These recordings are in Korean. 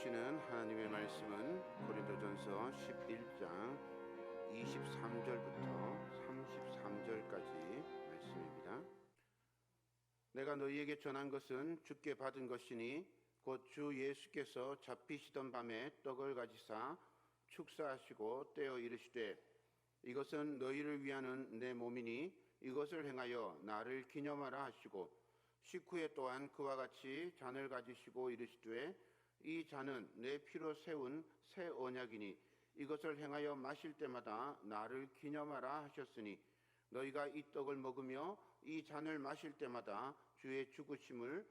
주시는 하나님의 말씀은 고린도전서 11장 23절부터 33절까지 말씀입니다. 내가 너희에게 전한 것은 주께 받은 것이니 곧 주 예수께서 잡히시던 밤에 떡을 가지사 축사하시고 떼어 이르시되 이것은 너희를 위하는 내 몸이니 이것을 행하여 나를 기념하라 하시고 식후에 또한 그와 같이 잔을 가지시고 이르시되 이 잔은 내 피로 세운 새 언약이니 이것을 행하여 마실 때마다 나를 기념하라 하셨으니 너희가 이 떡을 먹으며 이 잔을 마실 때마다 주의 죽으심을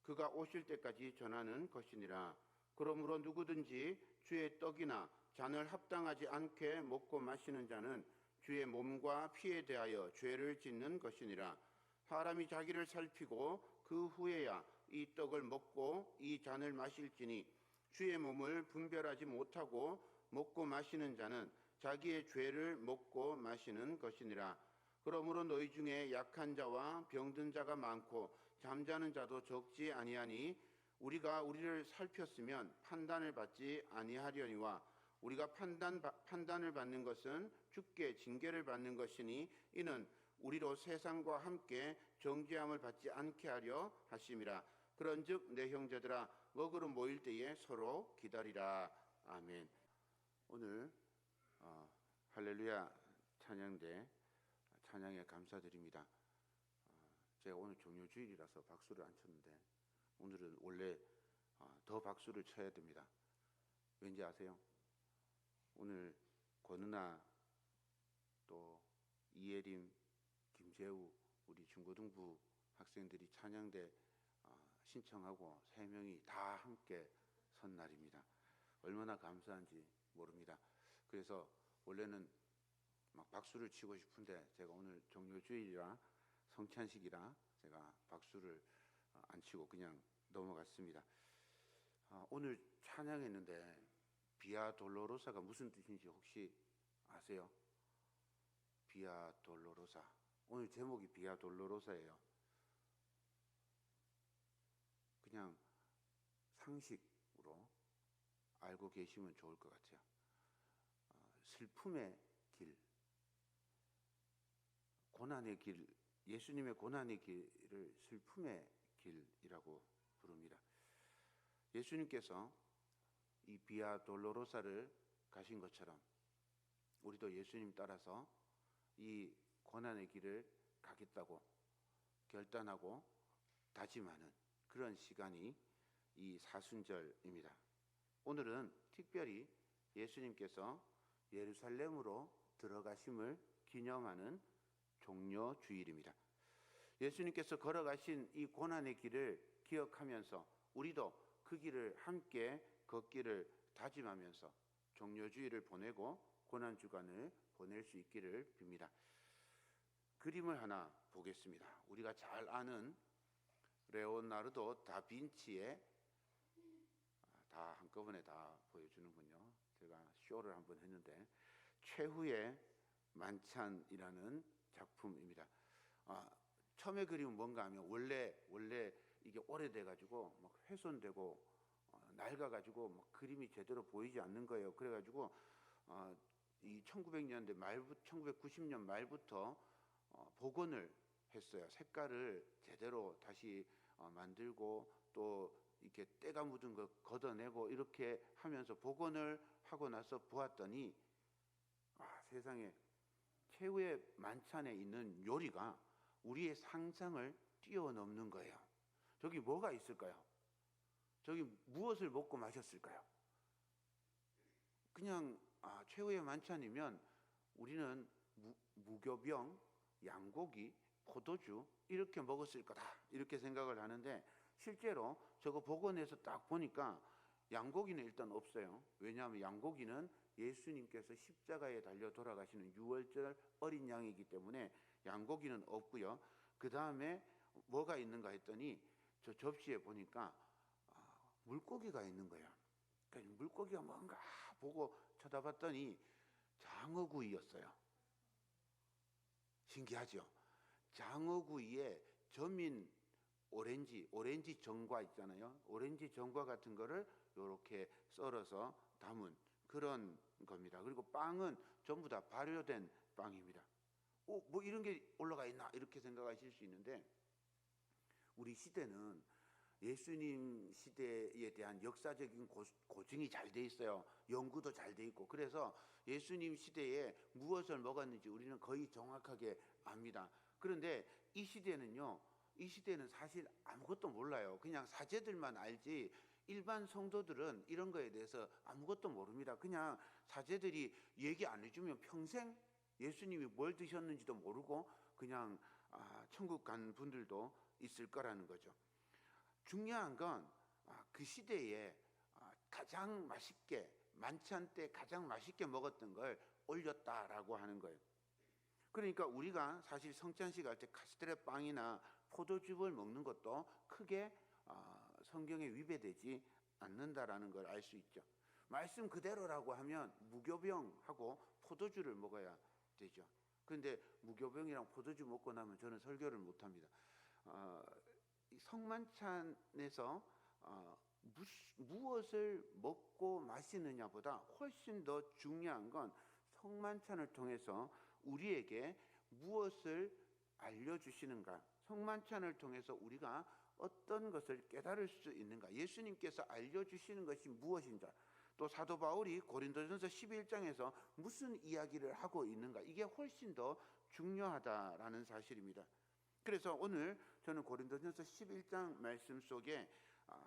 그가 오실 때까지 전하는 것이니라. 그러므로 누구든지 주의 떡이나 잔을 합당하지 않게 먹고 마시는 자는 주의 몸과 피에 대하여 죄를 짓는 것이니라. 사람이 자기를 살피고 그 후에야 이 떡을 먹고 이 잔을 마실지니 주의 몸을 분별하지 못하고 먹고 마시는 자는 자기의 죄를 먹고 마시는 것이니라. 그러므로 너희 중에 약한 자와 병든 자가 많고 잠자는 자도 적지 아니하니 우리가 우리를 살폈으면 판단을 받지 아니하려니와 우리가 판단을 받는 것은 주께 징계를 받는 것이니 이는 우리로 세상과 함께 정죄함을 받지 않게 하려 하심이라. 그런즉 내 형제들아 먹으러 모일 때에 서로 기다리라. 아멘. 오늘 할렐루야 찬양대 찬양에 감사드립니다. 제가 오늘 종료주일이라서 박수를 안 쳤는데 오늘은 원래 더 박수를 쳐야 됩니다. 왠지 아세요? 오늘 권은아 또 이예림 김재우 우리 중고등부 학생들이 찬양대 신청하고 3명이 다 함께 선 날입니다. 얼마나 감사한지 모릅니다. 그래서 원래는 막 박수를 치고 싶은데 제가 오늘 종료주일이라 성찬식이라 제가 박수를 안 치고 그냥 넘어갔습니다. 오늘 찬양했는데 비아 돌로로사가 무슨 뜻인지 혹시 아세요? 비아 돌로로사. 오늘 제목이 비아 돌로로사예요. 그냥 상식으로 알고 계시면 좋을 것 같아요. 슬픔의 길, 고난의 길, 예수님의 고난의 길을 슬픔의 길이라고 부릅니다. 예수님께서 이 비아 돌로로사를 가신 것처럼 우리도 예수님 따라서 이 고난의 길을 가겠다고 결단하고 다짐하는 그런 시간이 이 사순절입니다. 오늘은 특별히 예수님께서 예루살렘으로 들어가심을 기념하는 종료주일입니다. 예수님께서 걸어가신 이 고난의 길을 기억하면서 우리도 그 길을 함께 걷기를 다짐하면서 종료주일을 보내고 고난주간을 보낼 수 있기를 빕니다. 그림을 하나 보겠습니다. 우리가 잘 아는 레오나르도 다빈치의 다 한꺼번에 다 보여주는군요. 제가 쇼를 한번 했는데 최후의 만찬이라는 작품입니다. 처음에 그림은 뭔가 하면 원래 이게 오래돼 가지고 막 훼손되고 낡아가지고 막 그림이 제대로 보이지 않는 거예요. 그래가지고 이 1900년대 말부터 1990년 말부터 복원을 했어요. 색깔을 제대로 다시 만들고 또 이렇게 때가 묻은 거 걷어내고 이렇게 하면서 복원을 하고 나서 보았더니 세상에 최후의 만찬에 있는 요리가 우리의 상상을 뛰어넘는 거예요. 저기 뭐가 있을까요? 저기 무엇을 먹고 마셨을까요? 그냥 최후의 만찬이면 우리는 무교병, 양고기, 포도주 이렇게 먹었을 거다 이렇게 생각을 하는데 실제로 저거 복원해서 딱 보니까 양고기는 일단 없어요. 왜냐하면 양고기는 예수님께서 십자가에 달려 돌아가시는 6월절 어린 양이기 때문에 양고기는 없고요. 그 다음에 뭐가 있는가 했더니 저 접시에 보니까 물고기가 있는 거예요. 그러니까 물고기가 뭔가 보고 쳐다봤더니 장어구이였어요. 신기하죠? 장어구이에 저민 오렌지 전과 있잖아요. 오렌지 전과 같은 거를 이렇게 썰어서 담은 그런 겁니다. 그리고 빵은 전부 다 발효된 빵입니다. 뭐 이런 게 올라가 있나 이렇게 생각하실 수 있는데, 우리 시대는 예수님 시대에 대한 역사적인 고증이 잘 돼 있어요. 연구도 잘 돼 있고, 그래서 예수님 시대에 무엇을 먹었는지 우리는 거의 정확하게 압니다. 그런데 이 시대는 사실 아무것도 몰라요. 그냥 사제들만 알지 일반 성도들은 이런 거에 대해서 아무것도 모릅니다. 그냥 사제들이 얘기 안 해주면 평생 예수님이 뭘 드셨는지도 모르고 그냥 천국 간 분들도 있을 거라는 거죠. 중요한 건 그 시대에 가장 맛있게, 만찬 때 가장 맛있게 먹었던 걸 올렸다라고 하는 거예요. 그러니까 우리가 사실 성찬식 할 때 카스테레 빵이나 포도즙을 먹는 것도 크게 성경에 위배되지 않는다라는 걸 알 수 있죠. 말씀 그대로라고 하면 무교병하고 포도주를 먹어야 되죠. 그런데 무교병이랑 포도주 먹고 나면 저는 설교를 못합니다. 성만찬에서 무엇을 먹고 마시느냐보다 훨씬 더 중요한 건 성만찬을 통해서 우리에게 무엇을 알려주시는가, 성만찬을 통해서 우리가 어떤 것을 깨달을 수 있는가, 예수님께서 알려주시는 것이 무엇인가, 또 사도 바울이 고린도전서 11장에서 무슨 이야기를 하고 있는가, 이게 훨씬 더 중요하다라는 사실입니다. 그래서 오늘 저는 고린도전서 11장 말씀 속에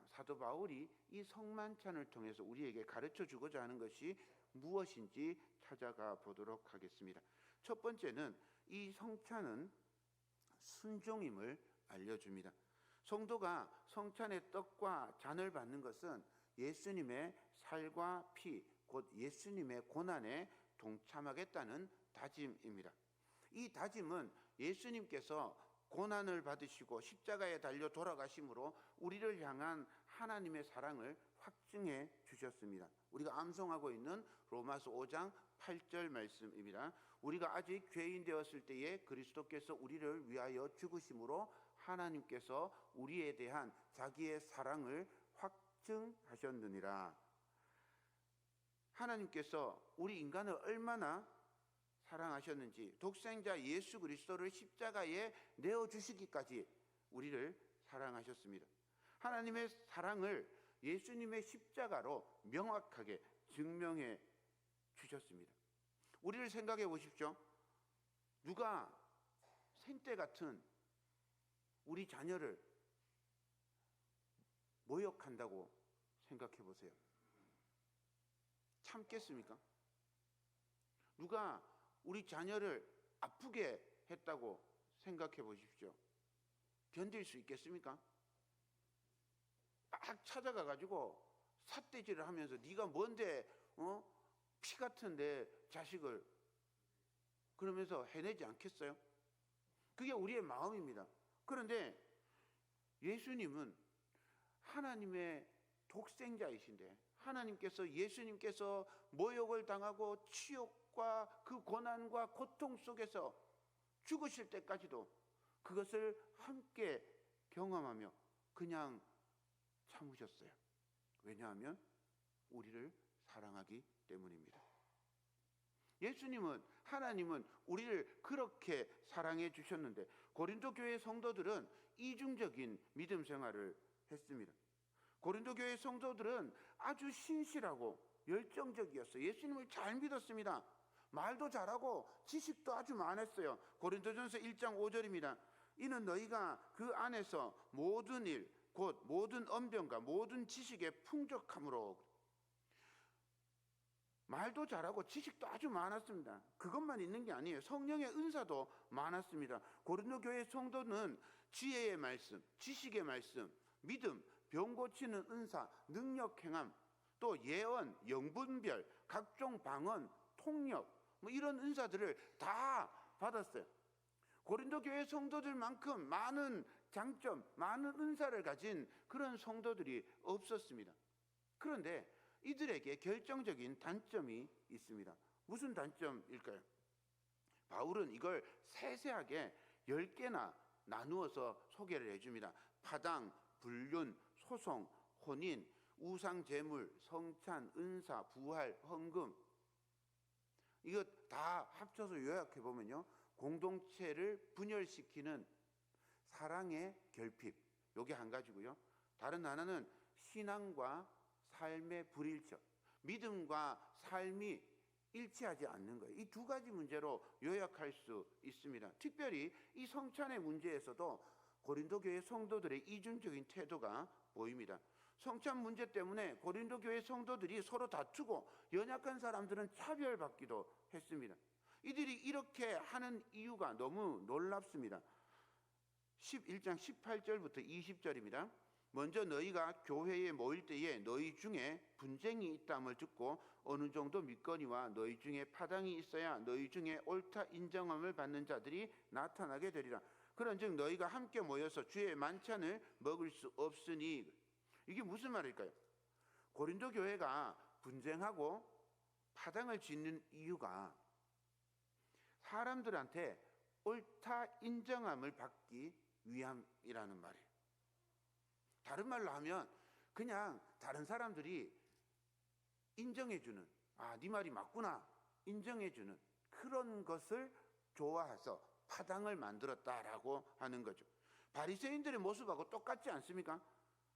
사도 바울이 이 성만찬을 통해서 우리에게 가르쳐 주고자 하는 것이 무엇인지 찾아가 보도록 하겠습니다. 첫 번째는 이 성찬은 순종임을 알려줍니다. 성도가 성찬의 떡과 잔을 받는 것은 예수님의 살과 피, 곧 예수님의 고난에 동참하겠다는 다짐입니다. 이 다짐은 예수님께서 고난을 받으시고 십자가에 달려 돌아가심으로 우리를 향한 하나님의 사랑을 확증해 주셨습니다. 우리가 암송하고 있는 로마서 5장 8절 말씀입니다. 우리가 아직 죄인 되었을 때에 그리스도께서 우리를 위하여 죽으심으로 하나님께서 우리에 대한 자기의 사랑을 확증하셨느니라. 하나님께서 우리 인간을 얼마나 사랑하셨는지, 독생자 예수 그리스도를 십자가에 내어주시기까지 우리를 사랑하셨습니다. 하나님의 사랑을 예수님의 십자가로 명확하게 증명해 주셨습니다. 우리를 생각해 보십시오. 누가 생때 같은 우리 자녀를 모욕한다고 생각해 보세요. 참겠습니까? 누가 우리 자녀를 아프게 했다고 생각해 보십시오. 견딜 수 있겠습니까? 막 찾아가 가지고 삿대질을 하면서 네가 뭔데 피 같은 내 자식을, 그러면서 해내지 않겠어요? 그게 우리의 마음입니다. 그런데 예수님은 하나님의 독생자이신데, 하나님께서, 예수님께서 모욕을 당하고 치욕과 그 고난과 고통 속에서 죽으실 때까지도 그것을 함께 경험하며 그냥 참으셨어요. 왜냐하면 우리를 사랑하기 때문입니다. 예수님은, 하나님은 우리를 그렇게 사랑해 주셨는데, 고린도 교회 성도들은 이중적인 믿음 생활을 했습니다. 고린도 교회 성도들은 아주 신실하고 열정적이었어요. 예수님을 잘 믿었습니다. 말도 잘하고 지식도 아주 많았어요. 고린도전서 1장 5절입니다. 이는 너희가 그 안에서 모든 일, 곧 모든 언변과 모든 지식에 풍족함으로. 말도 잘하고 지식도 아주 많았습니다. 그것만 있는 게 아니에요. 성령의 은사도 많았습니다. 고린도 교회 성도는 지혜의 말씀, 지식의 말씀, 믿음, 병 고치는 은사, 능력 행함, 또 예언, 영분별, 각종 방언, 통역, 이런 은사들을 다 받았어요. 고린도 교회 성도들만큼 많은 장점, 많은 은사를 가진 그런 성도들이 없었습니다. 그런데 이들에게 결정적인 단점이 있습니다. 무슨 단점일까요? 바울은 이걸 세세하게 10개나 나누어서 소개를 해줍니다. 파당, 불륜, 소송, 혼인, 우상 제물, 성찬, 은사, 부활, 헌금, 이거 다 합쳐서 요약해 보면요, 공동체를 분열시키는 사랑의 결핍, 요게 한 가지고요. 다른 하나는 신앙과 삶의 불일치, 믿음과 삶이 일치하지 않는 거예요. 이 두 가지 문제로 요약할 수 있습니다. 특별히 이 성찬의 문제에서도 고린도 교회 성도들의 이중적인 태도가 보입니다. 성찬 문제 때문에 고린도 교회 성도들이 서로 다투고 연약한 사람들은 차별받기도 했습니다. 이들이 이렇게 하는 이유가 너무 놀랍습니다. 11장 18절부터 20절입니다. 먼저 너희가 교회에 모일 때에 너희 중에 분쟁이 있다함을 듣고 어느 정도 믿거니와 너희 중에 파당이 있어야 너희 중에 옳다 인정함을 받는 자들이 나타나게 되리라. 그런즉 너희가 함께 모여서 주의 만찬을 먹을 수 없으니. 이게 무슨 말일까요? 고린도 교회가 분쟁하고 파당을 짓는 이유가 사람들한테 옳다 인정함을 받기 위함이라는 말이에요. 다른 말로 하면 그냥 다른 사람들이 인정해주는, 네 말이 맞구나 인정해주는 그런 것을 좋아해서 파당을 만들었다라고 하는 거죠. 바리새인들의 모습하고 똑같지 않습니까?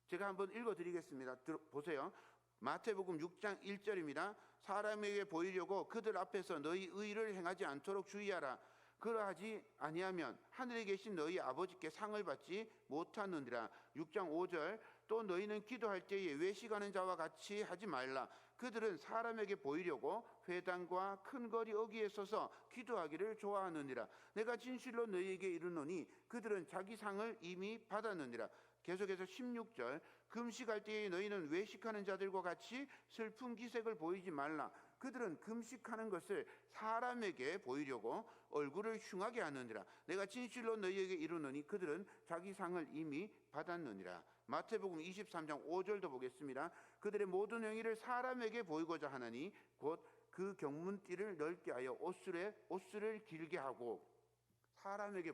제가 한번 읽어드리겠습니다. 보세요. 마태복음 6장 1절입니다. 사람에게 보이려고 그들 앞에서 너희 의를 행하지 않도록 주의하라. 그러하지 아니하면 하늘에 계신 너희 아버지께 상을 받지 못하느니라. 6장 5절, 또 너희는 기도할 때에 외식하는 자와 같이 하지 말라. 그들은 사람에게 보이려고 회당과 큰 거리 어귀에 서서 기도하기를 좋아하느니라. 내가 진실로 너희에게 이르노니 그들은 자기 상을 이미 받았느니라. 계속해서 16절, 금식할 때에 너희는 외식하는 자들과 같이 슬픈 기색을 보이지 말라. 그들은 금식하는 것을 사람에게 보이려고 얼굴을 흉하게 하느니라. 내가 진실로 너희에게 이르노니 그들은 자기 상을 이미 받았느니라. 마태복음 23장 5절도 보겠습니다. 그들의 모든 행위를 사람에게 보이고자 하나니 곧 그 경문띠를 넓게 하여 옷술을 길게 하고, 사람에게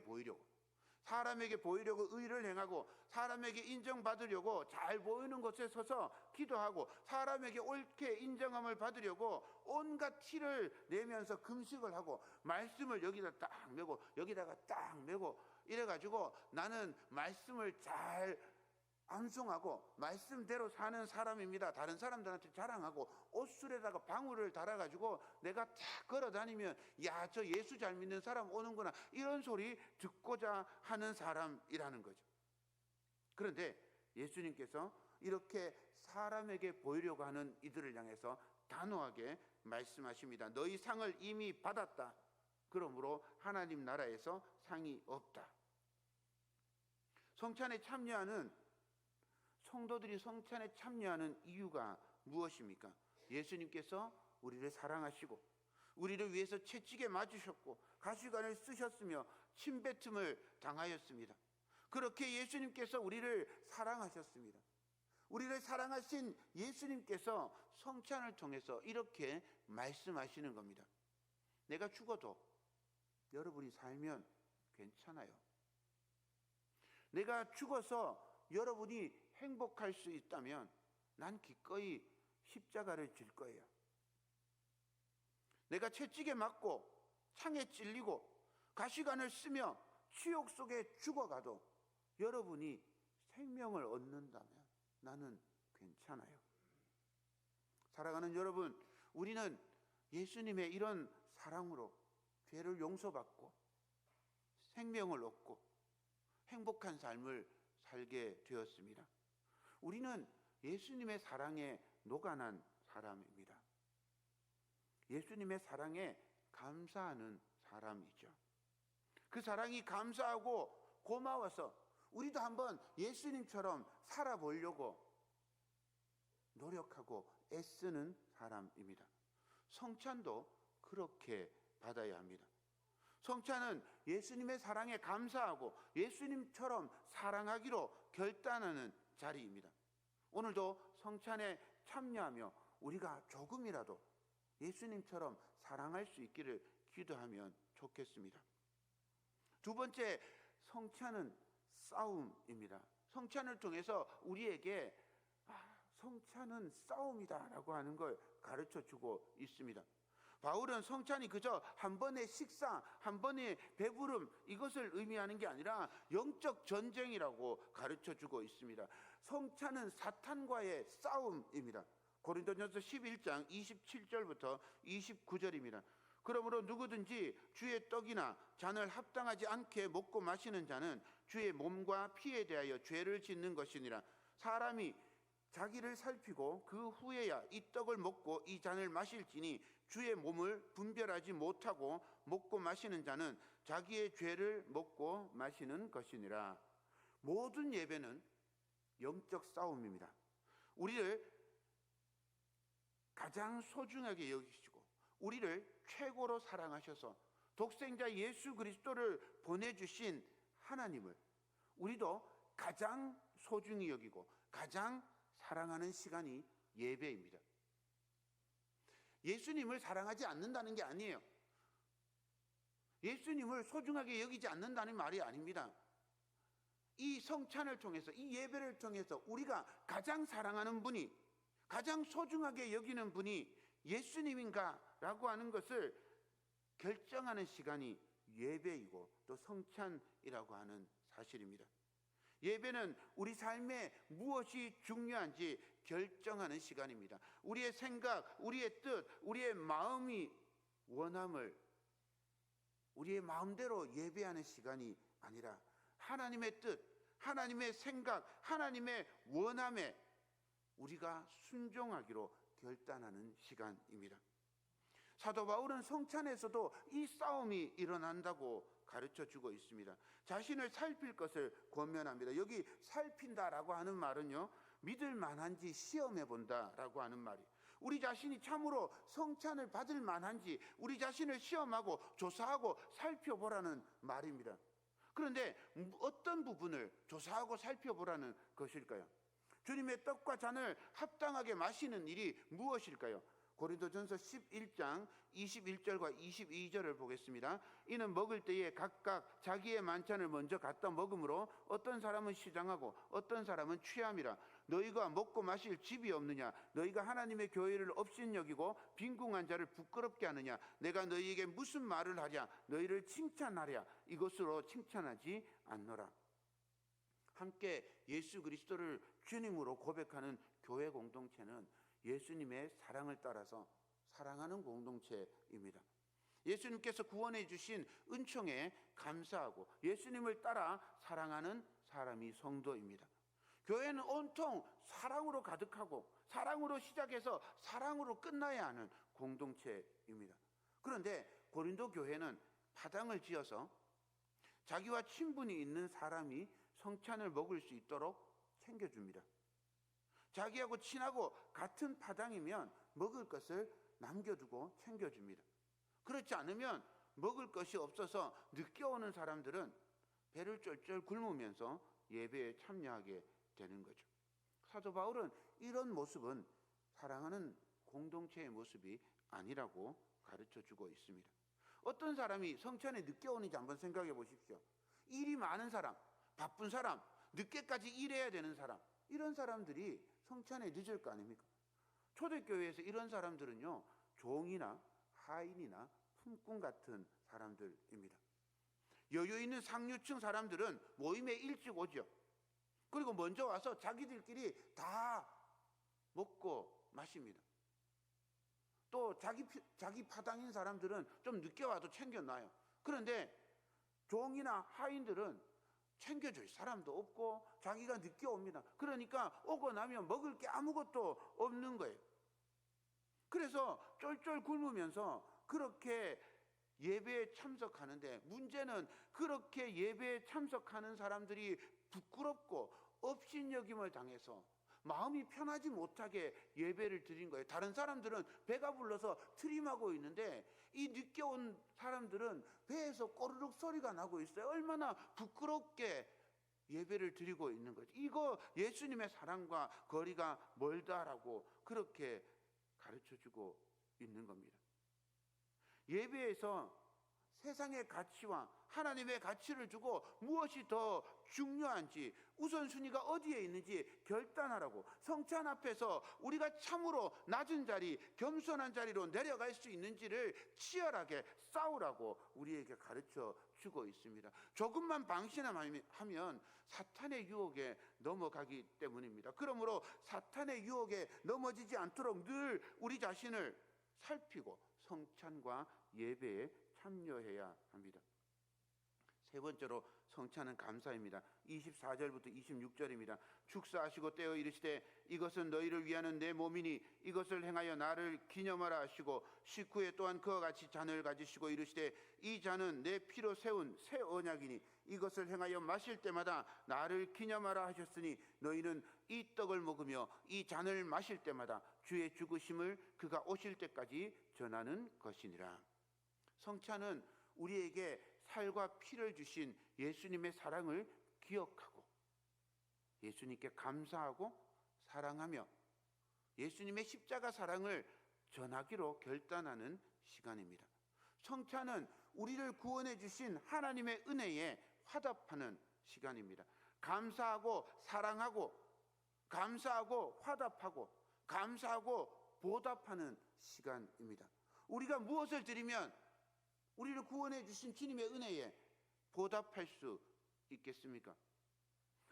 보이려고 의를 행하고 사람에게 인정받으려고 잘 보이는 곳에 서서 기도하고 사람에게 옳게 인정함을 받으려고 온갖 티를 내면서 금식을 하고 말씀을 여기다 딱 메고 여기다가 딱 메고 이래가지고 나는 말씀을 잘 암송하고 말씀대로 사는 사람입니다. 다른 사람들한테 자랑하고 옷술에다가 방울을 달아가지고 내가 딱 걸어다니면 야, 저 예수 잘 믿는 사람 오는구나, 이런 소리 듣고자 하는 사람이라는 거죠. 그런데 예수님께서 이렇게 사람에게 보이려고 하는 이들을 향해서 단호하게 말씀하십니다. 너희 상을 이미 받았다. 그러므로 하나님 나라에서 상이 없다. 성도들이 성찬에 참여하는 이유가 무엇입니까? 예수님께서 우리를 사랑하시고 우리를 위해서 채찍에 맞으셨고 가시관을 쓰셨으며 침뱉음을 당하였습니다. 그렇게 예수님께서 우리를 사랑하셨습니다. 우리를 사랑하신 예수님께서 성찬을 통해서 이렇게 말씀하시는 겁니다. 내가 죽어도 여러분이 살면 괜찮아요. 내가 죽어서 여러분이 행복할 수 있다면 난 기꺼이 십자가를 질 거예요. 내가 채찍에 맞고 창에 찔리고 가시관을 쓰며 지옥 속에 죽어가도 여러분이 생명을 얻는다면 나는 괜찮아요. 사랑하는 여러분, 우리는 예수님의 이런 사랑으로 죄를 용서받고 생명을 얻고 행복한 삶을 살게 되었습니다. 우리는 예수님의 사랑에 녹아난 사람입니다. 예수님의 사랑에 감사하는 사람이죠. 그 사랑이 감사하고 고마워서 우리도 한번 예수님처럼 살아보려고 노력하고 애쓰는 사람입니다. 성찬도 그렇게 받아야 합니다. 성찬은 예수님의 사랑에 감사하고 예수님처럼 사랑하기로 결단하는 자리입니다. 오늘도 성찬에 참여하며 우리가 조금이라도 예수님처럼 사랑할 수 있기를 기도하면 좋겠습니다. 두 번째, 성찬은 싸움입니다. 성찬을 통해서 우리에게 성찬은 싸움이다라고 하는 걸 가르쳐 주고 있습니다. 바울은 성찬이 그저 한 번의 식사, 한 번의 배부름 이것을 의미하는 게 아니라 영적 전쟁이라고 가르쳐 주고 있습니다. 성찬은 사탄과의 싸움입니다. 고린도전서 11장 27절부터 29절입니다. 그러므로 누구든지 주의 떡이나 잔을 합당하지 않게 먹고 마시는 자는 주의 몸과 피에 대하여 죄를 짓는 것이니라. 사람이 자기를 살피고 그 후에야 이 떡을 먹고 이 잔을 마실지니 주의 몸을 분별하지 못하고 먹고 마시는 자는 자기의 죄를 먹고 마시는 것이니라. 모든 예배는 영적 싸움입니다. 우리를 가장 소중하게 여기시고 우리를 최고로 사랑하셔서 독생자 예수 그리스도를 보내주신 하나님을 우리도 가장 소중히 여기고 가장 사랑하는 시간이 예배입니다. 예수님을 사랑하지 않는다는 게 아니에요. 예수님을 소중하게 여기지 않는다는 말이 아닙니다. 이 성찬을 통해서, 이 예배를 통해서 우리가 가장 사랑하는 분이, 가장 소중하게 여기는 분이 예수님인가라고 하는 것을 결정하는 시간이 예배이고 또 성찬이라고 하는 사실입니다. 예배는 우리 삶에 무엇이 중요한지 결정하는 시간입니다. 우리의 생각, 우리의 뜻, 우리의 마음이 원함을 우리의 마음대로 예배하는 시간이 아니라 하나님의 뜻, 하나님의 생각, 하나님의 원함에 우리가 순종하기로 결단하는 시간입니다. 사도 바울은 성찬에서도 이 싸움이 일어난다고 가르쳐 주고 있습니다. 자신을 살필 것을 권면합니다. 여기 살핀다라고 하는 말은요, 믿을 만한지 시험해 본다라고 하는 말이, 우리 자신이 참으로 성찬을 받을 만한지 우리 자신을 시험하고 조사하고 살펴보라는 말입니다. 그런데 어떤 부분을 조사하고 살펴보라는 것일까요? 주님의 떡과 잔을 합당하게 마시는 일이 무엇일까요? 고린도전서 11장 21절과 22절을 보겠습니다. 이는 먹을 때에 각각 자기의 만찬을 먼저 갖다 먹음으로 어떤 사람은 시장하고 어떤 사람은 취함이라. 너희가 먹고 마실 집이 없느냐? 너희가 하나님의 교회를 업신여기고 빈궁한 자를 부끄럽게 하느냐? 내가 너희에게 무슨 말을 하랴? 너희를 칭찬하랴? 이것으로 칭찬하지 않노라. 함께 예수 그리스도를 주님으로 고백하는 교회 공동체는 예수님의 사랑을 따라서 사랑하는 공동체입니다. 예수님께서 구원해 주신 은총에 감사하고 예수님을 따라 사랑하는 사람이 성도입니다. 교회는 온통 사랑으로 가득하고 사랑으로 시작해서 사랑으로 끝나야 하는 공동체입니다. 그런데 고린도 교회는 파당을 지어서 자기와 친분이 있는 사람이 성찬을 먹을 수 있도록 챙겨줍니다. 자기하고 친하고 같은 파당이면 먹을 것을 남겨두고 챙겨줍니다. 그렇지 않으면 먹을 것이 없어서 늦게 오는 사람들은 배를 쫄쫄 굶으면서 예배에 참여하게 되는 거죠. 사도 바울은 이런 모습은 사랑하는 공동체의 모습이 아니라고 가르쳐주고 있습니다. 어떤 사람이 성찬에 늦게 오는지 한번 생각해 보십시오. 일이 많은 사람, 바쁜 사람, 늦게까지 일해야 되는 사람, 이런 사람들이 성찬에 늦을 거 아닙니까? 초대교회에서 이런 사람들은요, 종이나 하인이나 품꾼 같은 사람들입니다. 여유 있는 상류층 사람들은 모임에 일찍 오죠. 그리고 먼저 와서 자기들끼리 다 먹고 마십니다. 또 자기 파당인 사람들은 좀 늦게 와도 챙겨놔요. 그런데 종이나 하인들은 챙겨줄 사람도 없고 자기가 늦게 옵니다. 그러니까 오고 나면 먹을 게 아무것도 없는 거예요. 그래서 쫄쫄 굶으면서 그렇게 예배에 참석하는데, 문제는 그렇게 예배에 참석하는 사람들이 부끄럽고 업신여김을 당해서 마음이 편하지 못하게 예배를 드린 거예요. 다른 사람들은 배가 불러서 트림하고 있는데 이 늦게 온 사람들은 배에서 꼬르륵 소리가 나고 있어요. 얼마나 부끄럽게 예배를 드리고 있는 거죠. 이거 예수님의 사랑과 거리가 멀다라고 그렇게 가르쳐주고 있는 겁니다. 예배에서 세상의 가치와 하나님의 가치를 주고 무엇이 더 중요한지, 우선순위가 어디에 있는지 결단하라고. 성찬 앞에서 우리가 참으로 낮은 자리, 겸손한 자리로 내려갈 수 있는지를 치열하게 싸우라고 우리에게 가르쳐 주고 있습니다. 조금만 방심하면 사탄의 유혹에 넘어가기 때문입니다. 그러므로 사탄의 유혹에 넘어지지 않도록 늘 우리 자신을 살피고 성찬과 예배에 참여해야 합니다. 세 번째로 성찬은 감사입니다. 24절부터 26절입니다. 축사하시고 떼어 이르시되 이것은 너희를 위하는 내 몸이니 이것을 행하여 나를 기념하라 하시고 식후에 또한 그와 같이 잔을 가지시고 이르시되 이 잔은 내 피로 세운 새 언약이니 이것을 행하여 마실 때마다 나를 기념하라 하셨으니 너희는 이 떡을 먹으며 이 잔을 마실 때마다 주의 죽으심을 그가 오실 때까지 전하는 것이니라. 성찬은 우리에게 살과 피를 주신 예수님의 사랑을 기억하고 예수님께 감사하고 사랑하며 예수님의 십자가 사랑을 전하기로 결단하는 시간입니다. 성찬은 우리를 구원해 주신 하나님의 은혜에 화답하는 시간입니다. 감사하고 사랑하고 감사하고 화답하고 감사하고 보답하는 시간입니다. 우리가 무엇을 드리면 우리를 구원해 주신 주님의 은혜에 보답할 수 있겠습니까?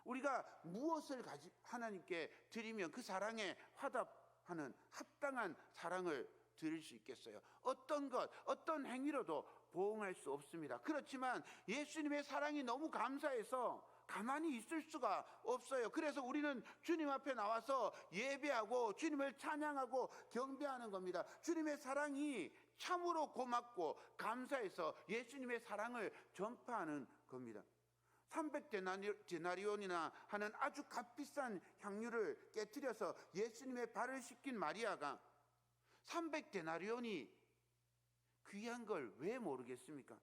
우리가 무엇을 하나님께 드리면 그 사랑에 화답하는 합당한 사랑을 드릴 수 있겠어요? 어떤 것, 어떤 행위로도 보응할 수 없습니다. 그렇지만 예수님의 사랑이 너무 감사해서 가만히 있을 수가 없어요. 그래서 우리는 주님 앞에 나와서 예배하고 주님을 찬양하고 경배하는 겁니다. 주님의 사랑이 참으로 고맙고 감사해서 예수님의 사랑을 전파하는 겁니다. 300데나리온이나 하는 아주 값비싼 향유를 깨뜨려서 예수님의 발을 씻긴 마리아가 300데나리온이 귀한 걸 왜 모르겠습니까?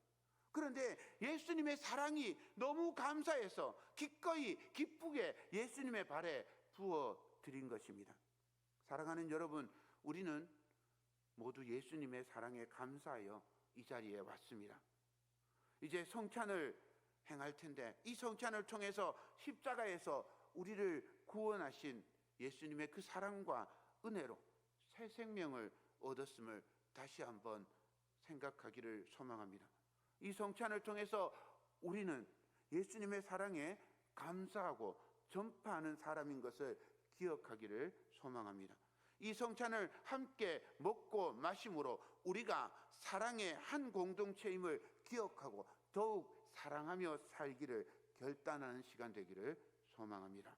그런데 예수님의 사랑이 너무 감사해서 기꺼이 기쁘게 예수님의 발에 부어 드린 것입니다. 사랑하는 여러분, 우리는 모두 예수님의 사랑에 감사하여 이 자리에 왔습니다. 이제 성찬을 행할 텐데 이 성찬을 통해서 십자가에서 우리를 구원하신 예수님의 그 사랑과 은혜로 새 생명을 얻었음을 다시 한번 생각하기를 소망합니다. 이 성찬을 통해서 우리는 예수님의 사랑에 감사하고 전파하는 사람인 것을 기억하기를 소망합니다. 이 성찬을 함께 먹고 마심으로 우리가 사랑의 한 공동체임을 기억하고 더욱 사랑하며 살기를 결단하는 시간 되기를 소망합니다.